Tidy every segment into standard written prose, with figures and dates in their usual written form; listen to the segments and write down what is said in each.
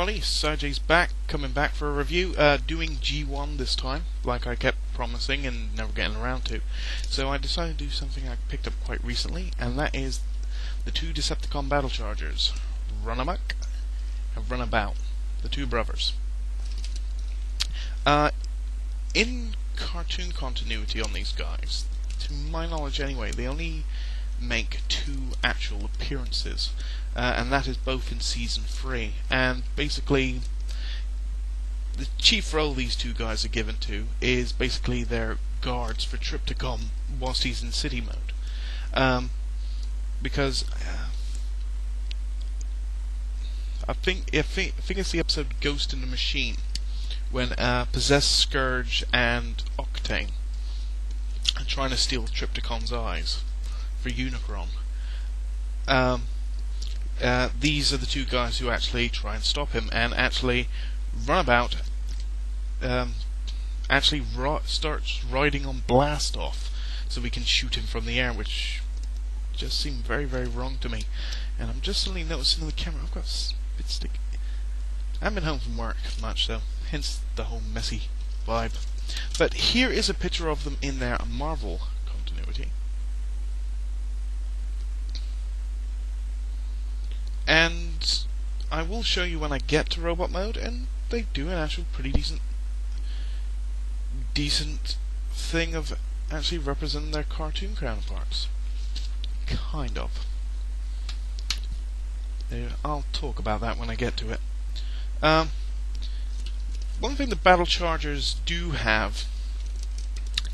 everybody, Sergey's back, coming back for a review, doing G1 this time, like I kept promising and never getting around to. So I decided to do something I picked up quite recently, and that is the two Decepticon battle chargers, Runamuck and Runabout, the two brothers. In cartoon continuity on these guys, to my knowledge anyway, they only make two actual appearances, and that is both in Season 3. And basically, the chief role these two guys are given to is basically their guards for Trypticon whilst he's in City Mode. Because I think it's the episode Ghost in the Machine, when Possessed Scourge and Octane are trying to steal Trypticon's eyes for Unicron. These are the two guys who actually try and stop him, and actually Runabout starts riding on Blastoff so we can shoot him from the air, which just seemed very, very wrong to me. And I'm just suddenly noticing on the camera I've got a spit stick. I haven't been home from work much, though, hence the whole messy vibe. But here is a picture of them in their Marvel continuity. And I will show you when I get to robot mode, and they do an actual pretty decent thing of actually representing their cartoon counterparts. Kind of. I'll talk about that when I get to it. One thing the Battle Chargers do have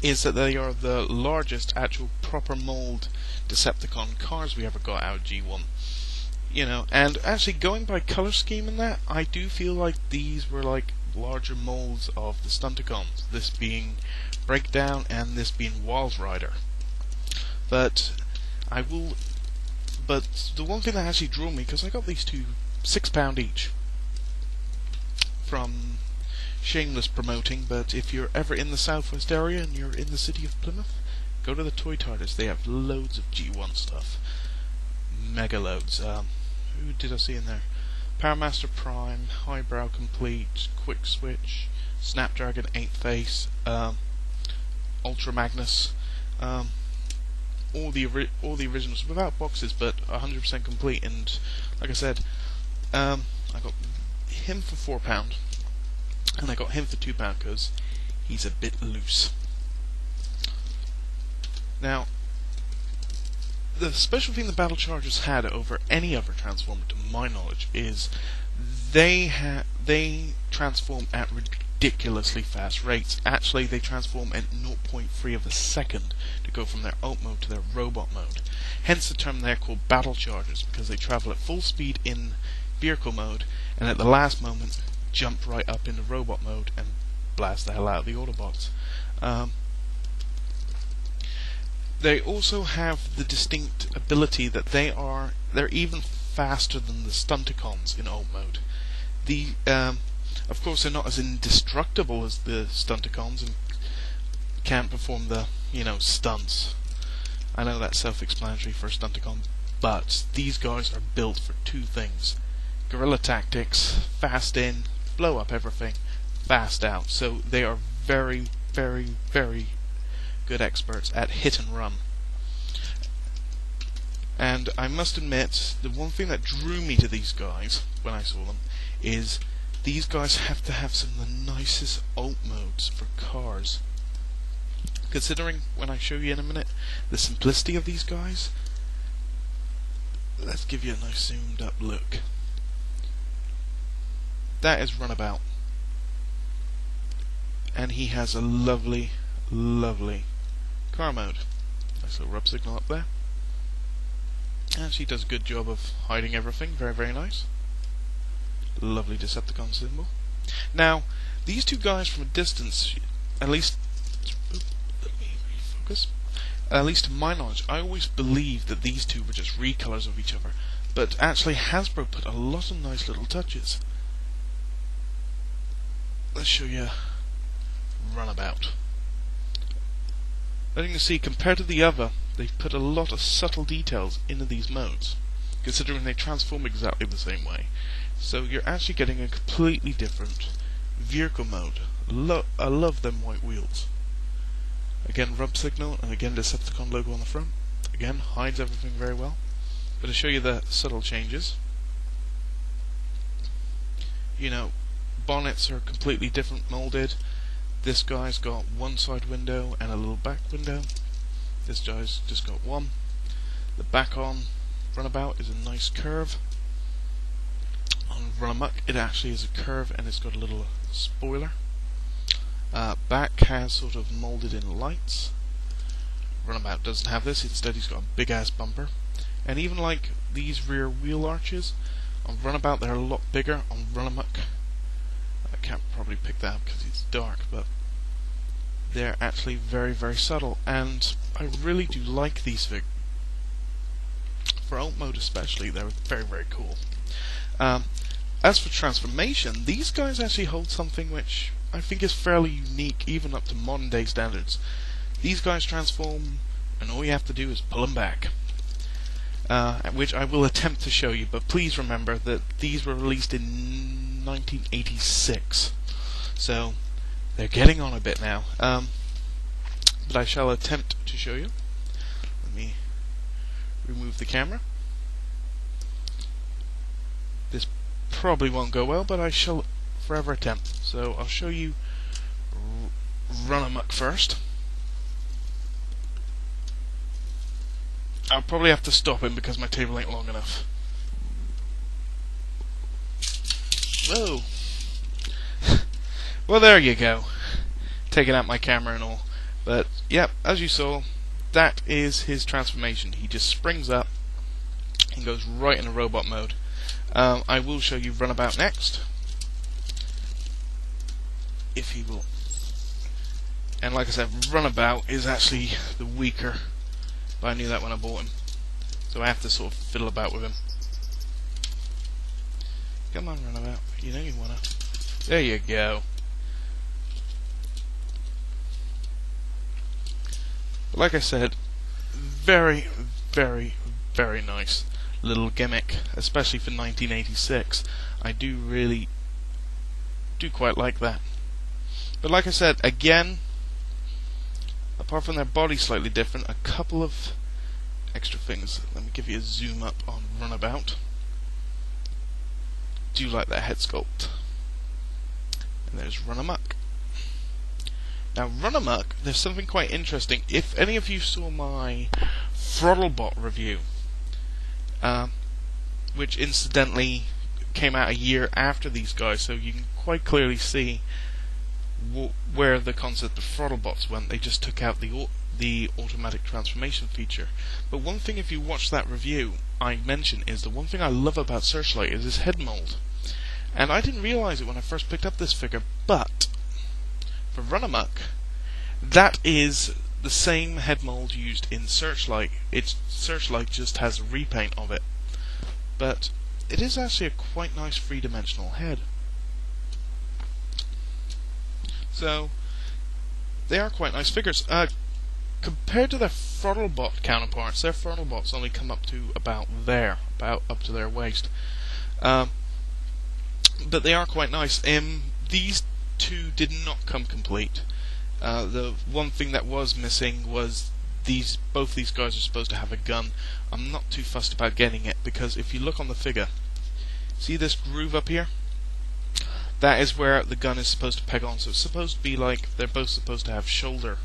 is that they are the largest actual proper mold Decepticon cars we ever got out of G1. You know, and actually going by color scheme and that, I do feel like these were like larger molds of the Stunticons, this being Breakdown and this being Walrider. But the one thing that actually drew me, because I got these two £6 each from shameless promoting, but if you're ever in the southwest area and you're in the city of Plymouth, go to the Toy TARDIS. They have loads of G1 stuff, mega loads. Who did I see in there? Powermaster Prime, Highbrow Complete, Quick Switch, Snapdragon 8 Face, Ultra Magnus, all the originals without boxes, but 100% complete. And like I said, I got him for £4, and I got him for £2 because he's a bit loose. Now, the special thing the Battle Chargers had over any other Transformer, to my knowledge, is they transform at ridiculously fast rates. Actually, they transform at 0.3 of a second to go from their alt mode to their robot mode. Hence the term they're called Battle Chargers, because they travel at full speed in vehicle mode, and at the last moment jump right up into robot mode and blast the hell out of the Autobots. They also have the distinct ability that they're even faster than the Stunticons in alt mode. Of course, they're not as indestructible as the Stunticons and can't perform the, stunts. I know that's self-explanatory for a Stunticon, but these guys are built for two things: guerrilla tactics, fast in, blow up everything, fast out. So they are very, very, very good experts at hit and run. And I must admit, the one thing that drew me to these guys when I saw them is these guys have to have some of the nicest alt modes for cars. Considering, when I show you in a minute, the simplicity of these guys, let's give you a nice zoomed up look. That is Runabout, and he has a lovely, lovely car mode. Nice little rub signal up there. And she does a good job of hiding everything. Very, very nice. Lovely Decepticon symbol. Now, these two guys from a distance, at least, let me refocus. At least to my knowledge, I always believed that these two were just recolors of each other. But actually, Hasbro put a lot of nice little touches. Let's show you Runabout. As you can see, compared to the other, they've put a lot of subtle details into these modes, considering they transform exactly the same way. So you're actually getting a completely different vehicle mode. I love them white wheels. Again, rub signal, and again Decepticon logo on the front. Again, hides everything very well. But to show you the subtle changes, you know, bonnets are completely different molded. This guy's got one side window and a little back window. This guy's just got one. The back on runabout is a nice curve. On Runamuck, it actually is a curve and it's got a little spoiler. Back has sort of molded in lights. Runabout doesn't have this, instead he's got a big ass bumper. And even like these rear wheel arches, on Runabout they're a lot bigger. On Runamuck, I can't probably pick that up because it's dark, but they're actually very, very subtle. And I really do like these figures. For alt mode especially, they're very, very cool. As for transformation, these guys actually hold something which I think is fairly unique, even up to modern day standards. These guys transform, and all you have to do is pull them back. Which I will attempt to show you, but please remember that these were released in 1986. So, they're getting on a bit now. But I shall attempt to show you. Let me remove the camera. This probably won't go well, but I shall forever attempt. So I'll show you Runamuck first. I'll probably have to stop him because my table ain't long enough. Whoa! Well, there you go. Taking out my camera and all. But, yep, as you saw, that is his transformation. He just springs up and goes right into robot mode. I will show you Runabout next, if he will. And like I said, Runabout is actually the weaker, but I knew that when I bought him, so I have to sort of fiddle about with him. Come on, Runabout, you know you wanna. There you go. But like I said, very, very, very nice little gimmick, especially for 1986. I do really quite like that. But like I said, again, apart from their body slightly different, a couple of extra things. Let me give you a zoom up on Runabout. Do like that head sculpt. And there's Runamuck. Now Runamuck, there's something quite interesting. If any of you saw my Throttlebot review, which incidentally came out a year after these guys, so you can quite clearly see where the concept of Throttlebots went. They just took out the automatic transformation feature. But one thing, if you watch that review, I mention is the one thing I love about Searchlight is his head mold. And I didn't realize it when I first picked up this figure, but for Runamuck, that is the same head mold used in Searchlight. Searchlight just has a repaint of it, but it is actually a quite nice three-dimensional head. So they are quite nice figures. Compared to their Throttlebot counterparts, their Throttlebots only come up to about up to their waist. But they are quite nice. These two did not come complete. The one thing that was missing was both these guys are supposed to have a gun. I'm not too fussed about getting it, because if you look on the figure, see this groove up here? That is where the gun is supposed to peg on. So it's supposed to be like they're both supposed to have shoulder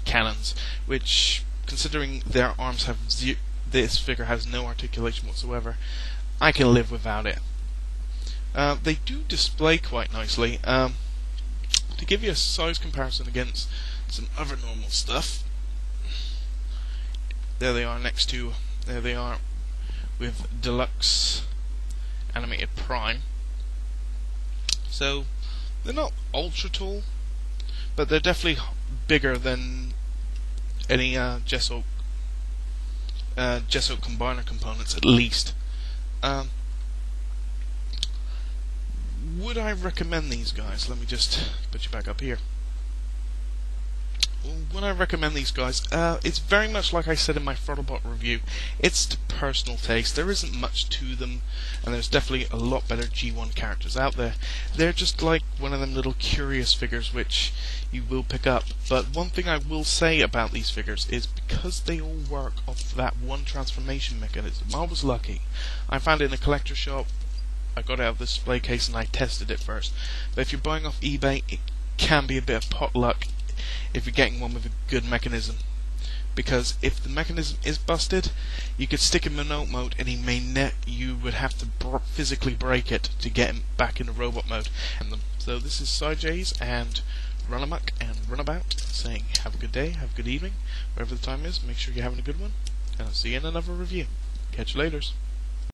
cannons, which, considering their arms have this figure has no articulation whatsoever, I can live without it. They do display quite nicely. To give you a size comparison against some other normal stuff, there they are there they are with Deluxe Animated Prime. So they're not ultra tall, but they're definitely bigger than any Jessup Combiner components, at least. Would I recommend these guys? Let me just put you back up here. when I recommend these guys, it's very much like I said in my Throttlebot review. It's to personal taste. There isn't much to them, and there's definitely a lot better G1 characters out there. They're just like one of them little curious figures which you will pick up. But one thing I will say about these figures is because they all work off that one transformation mechanism. I was lucky. I found it in a collector shop. I got it out of the display case and I tested it first. But if you're buying off eBay, it can be a bit of pot luck if you're getting one with a good mechanism, because if the mechanism is busted, you could stick him in remote mode and you would have to physically break it to get him back into robot mode. So this is Syjays and Runamuck and Runabout saying have a good day, have a good evening, wherever the time is. Make sure you're having a good one, and I'll see you in another review. Catch you laters.